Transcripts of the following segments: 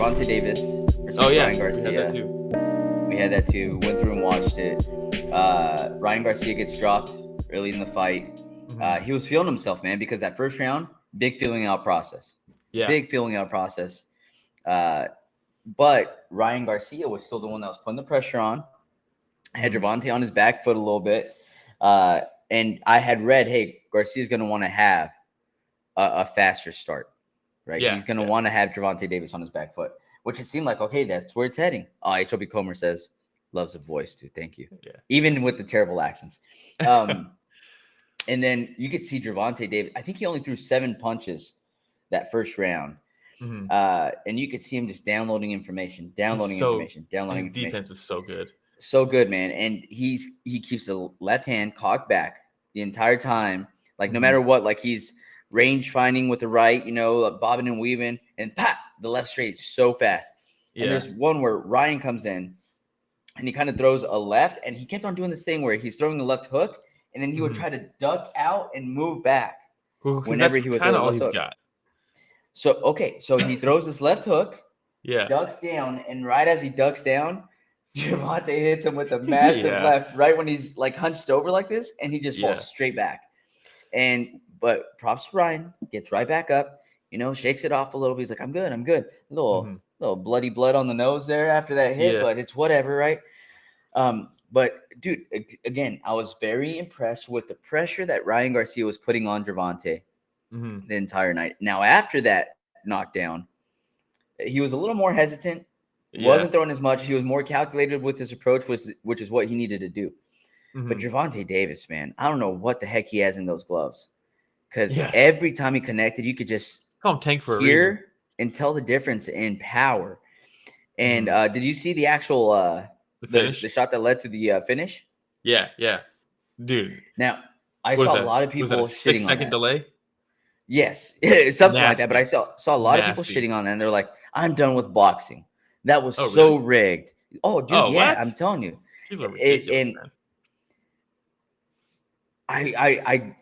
Gervonta Davis versus we Ryan had Garcia. that too. We had that too. Went through and watched it. Ryan Garcia gets dropped early in the fight. He was feeling himself, man, because that first round, big feeling out process. Yeah. Big feeling out process. But Ryan Garcia was still the one that was putting the pressure on. Had Gervonta on his back foot a little bit. And I had read, hey, Garcia's going to want to have a faster start, right? Yeah, He's going to want to have Gervonta Davis on his back foot, which it seemed like, okay, that's where it's heading. Oh, HLB Comer says, loves the voice, too. Thank you. Yeah. Even with the terrible accents. And then you could see Gervonta Davis. I think he only threw 7 punches that first round. And you could see him just downloading information. His defense is so good. So good, man. And he keeps the left hand cocked back the entire time. Like, no matter what, like he's range finding with the right, bobbing and weaving, and pop, the left straight so fast. Yeah. And there's one where Ryan comes in and he kind of throws a left, and he kept on doing this thing where he's throwing the left hook, and then he would try to duck out and move back whenever he would throw the left hook. Got. So he throws this left hook, yeah, ducks down, and right as he ducks down, Gervonta hits him with a massive left right when he's like hunched over like this, and he just falls straight back. But props to Ryan, gets right back up, shakes it off a little bit. He's like, I'm good. A little bloody blood on the nose there after that hit, but it's whatever, right? But dude, again, I was very impressed with the pressure that Ryan Garcia was putting on Gervonta the entire night. Now, after that knockdown, he was a little more hesitant. Wasn't throwing as much. He was more calculated with his approach, which is what he needed to do. But Gervonta Davis, man, I don't know what the heck he has in those gloves. Because every time he connected, you could just call him Tank for hear a reason. And tell the difference in power. And did you see the actual the shot that led to the finish? Yeah, dude. Now I saw a lot of people was that a 6-second delay. Yes, something like that. But I saw a lot of people shitting on that, and they're like, "I'm done with boxing. That was so rigged." Oh, dude, yeah, what? I'm telling you. People are ridiculous, man. I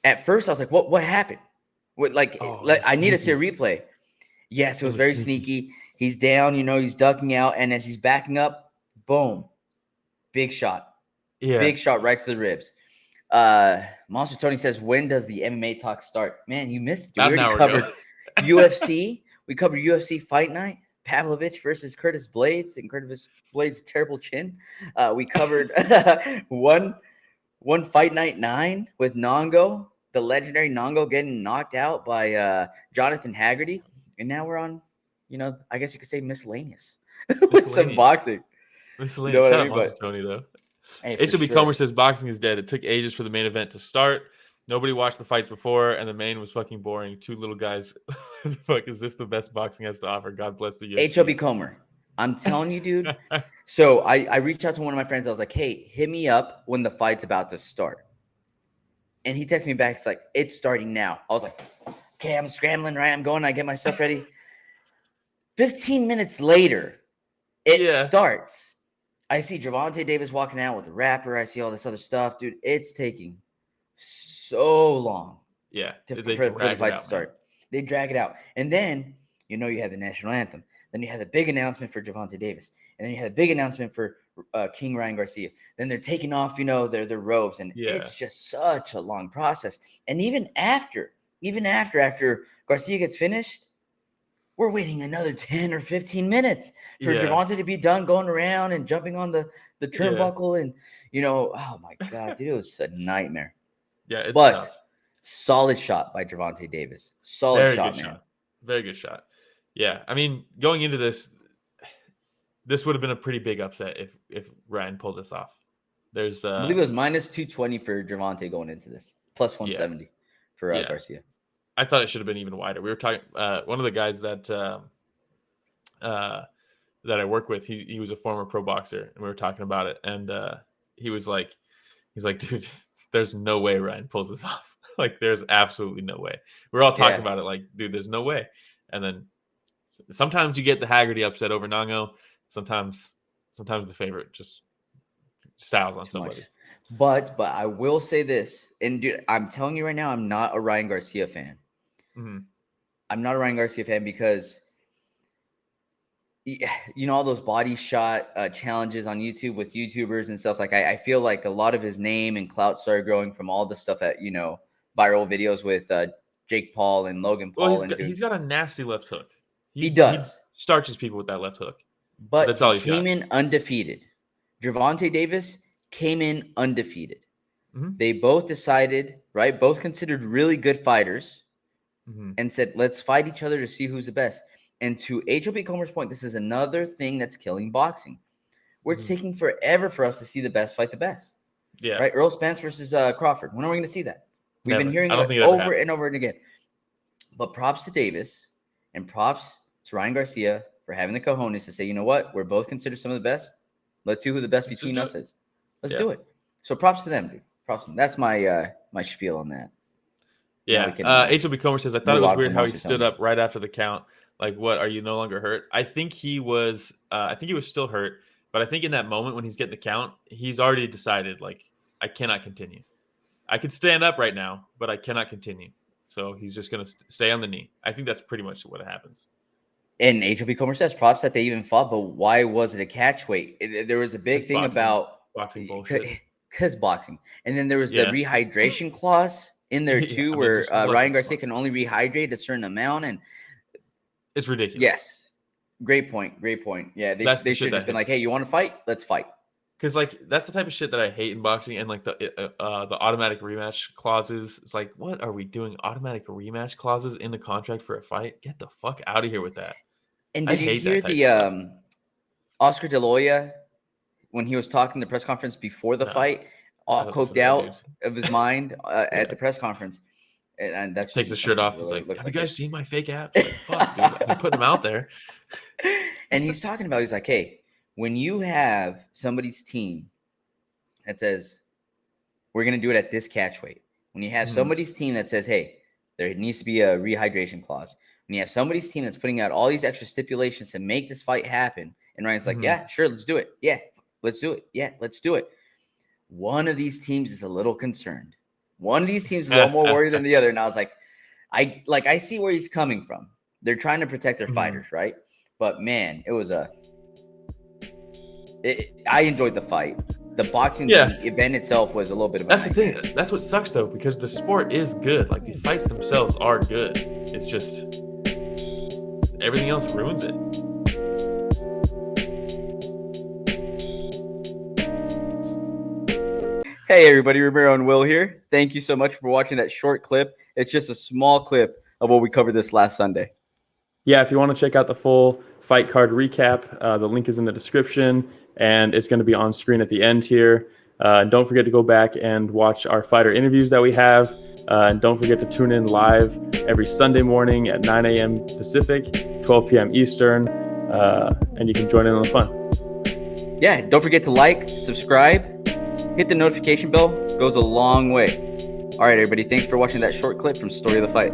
at first I was like, "What happened?" I need to see a replay. Yes, it was very sneaky. He's down, he's ducking out, and as he's backing up, boom, big shot. Yeah, big shot right to the ribs. Monster Tony says, "When does the MMA talk start?" Man, you missed it. We already covered UFC. We covered UFC Fight Night. Pavlovich versus Curtis Blades, and Curtis Blades' terrible chin. We covered one Fight Night 9 with Nongo, the legendary Nongo getting knocked out by Jonathan Haggerty. And now we're on, I guess you could say miscellaneous. With some boxing. Miscellaneous. Shut up, Monster Tony, though. Hey, HLB Comer says boxing is dead. It took ages for the main event to start. Nobody watched the fights before, and the main was fucking boring. 2 little guys. The fuck is this the best boxing has to offer? God bless the UFC. HLB Comer, I'm telling you, dude. So I reached out to one of my friends. I was like, "Hey, hit me up when the fight's about to start." And he texted me back. It's like, "It's starting now." I was like, "Okay, I'm scrambling, right? I'm going. I get my stuff ready." 15 minutes later, it starts. I see Gervonta Davis walking out with the rapper. I see all this other stuff, dude. It's taking so long. Yeah, for the fight to start. Man. They drag it out. And then, you have the national anthem. Then you have the big announcement for Gervonta Davis. And then you have the big announcement for King Ryan Garcia. Then they're taking off, their robes. And it's just such a long process. And even after Garcia gets finished, we're waiting another 10 or 15 minutes for Gervonta to be done going around and jumping on the turnbuckle. And, oh, my God, dude, it was a nightmare. Yeah, it's But tough. Solid shot by Gervonta Davis. Solid shot, man. Very good shot. Yeah, I mean, going into this would have been a pretty big upset if Ryan pulled this off. I believe it was minus 220 for Gervonta going into this, plus 170 for Garcia. I thought it should have been even wider. We were talking. One of the guys that I work with, he was a former pro boxer, and we were talking about it. And he's like, dude, there's no way Ryan pulls this off. Like, there's absolutely no way. We're all talking about it, like, dude, there's no way. And then sometimes you get the Haggerty upset over Nongo. Sometimes the favorite just styles on somebody. But I will say this, and dude, I'm telling you right now, I'm not a Ryan Garcia fan. I'm not a Ryan Garcia fan because all those body shot challenges on YouTube with YouTubers and stuff. Like I feel like a lot of his name and clout started growing from all the stuff that viral videos with Jake Paul and Logan Paul he's got a nasty left hook. He does. He starches people with that left hook. But that's he all he's came got. in undefeated. Gervonta Davis came in undefeated. Mm-hmm. They both decided, right? Both considered really good fighters, and said, let's fight each other to see who's the best. And to HOP Comer's point, this is another thing that's killing boxing, where it's taking forever for us to see the best fight the best. Yeah. Right? Errol Spence versus Crawford. When are we going to see that? We've been hearing it over and over and again. But props to Davis and props to Ryan Garcia for having the cojones to say, you know what? We're both considered some of the best. Let's see who the best between us is. Let's do it. So props to them, dude. Props to them. That's my my spiel on that. Yeah. HLB Comer says, I thought it was weird how he stood up right after the count. Like, what? Are you no longer hurt? I think he was still hurt. But I think in that moment when he's getting the count, he's already decided, like, I cannot continue. I can stand up right now, but I cannot continue. So he's just going to stay on the knee. I think that's pretty much what happens. And HLB Comer says props that they even fought, but why was it a catch weight? There was a big thing about boxing bullshit. Because boxing. And then there was the rehydration clause in there too, where Ryan Garcia can only rehydrate a certain amount. And it's ridiculous. Yes. Great point. Great point. Yeah. They should have just been like, hey, you want to fight? Let's fight. Because like that's the type of shit that I hate in boxing, and like the automatic rematch clauses. It's like, what are we doing? Automatic rematch clauses in the contract for a fight? Get the fuck out of here with that. And did you hear the Oscar De La Hoya when he was talking the press conference before the fight, coked out of his mind at the press conference, and that takes his shirt off. He's like, "Have you guys seen my fake abs? Like, fuck, dude, I'm putting them out there." And he's talking about, he's like, hey, when you have somebody's team that says we're going to do it at this catch weight, when you have somebody's team that says, hey, there needs to be a rehydration clause, when you have somebody's team that's putting out all these extra stipulations to make this fight happen, and Ryan's like, yeah, sure, let's do it. Yeah, let's do it. Yeah, let's do it. One of these teams is a little concerned. One of these teams is a little more worried than the other. And I was like, I see where he's coming from. They're trying to protect their fighters, right? But man, it was I enjoyed the fight. The boxing event itself was a little bit of a That's nightmare. The thing. That's what sucks though, because the sport is good. Like the fights themselves are good. It's just everything else ruins it. Hey everybody, Romero and Will here. Thank you so much for watching that short clip. It's just a small clip of what we covered this last Sunday. Yeah, if you want to check out the full fight card recap, the link is in the description, and it's going to be on screen at the end here. Don't forget to go back and watch our fighter interviews that we have. And don't forget to tune in live every Sunday morning at 9 a.m. Pacific, 12 p.m. Eastern, and you can join in on the fun. Yeah, don't forget to like, subscribe, hit the notification bell. It goes a long way. All right, everybody, thanks for watching that short clip from Story of the Fight.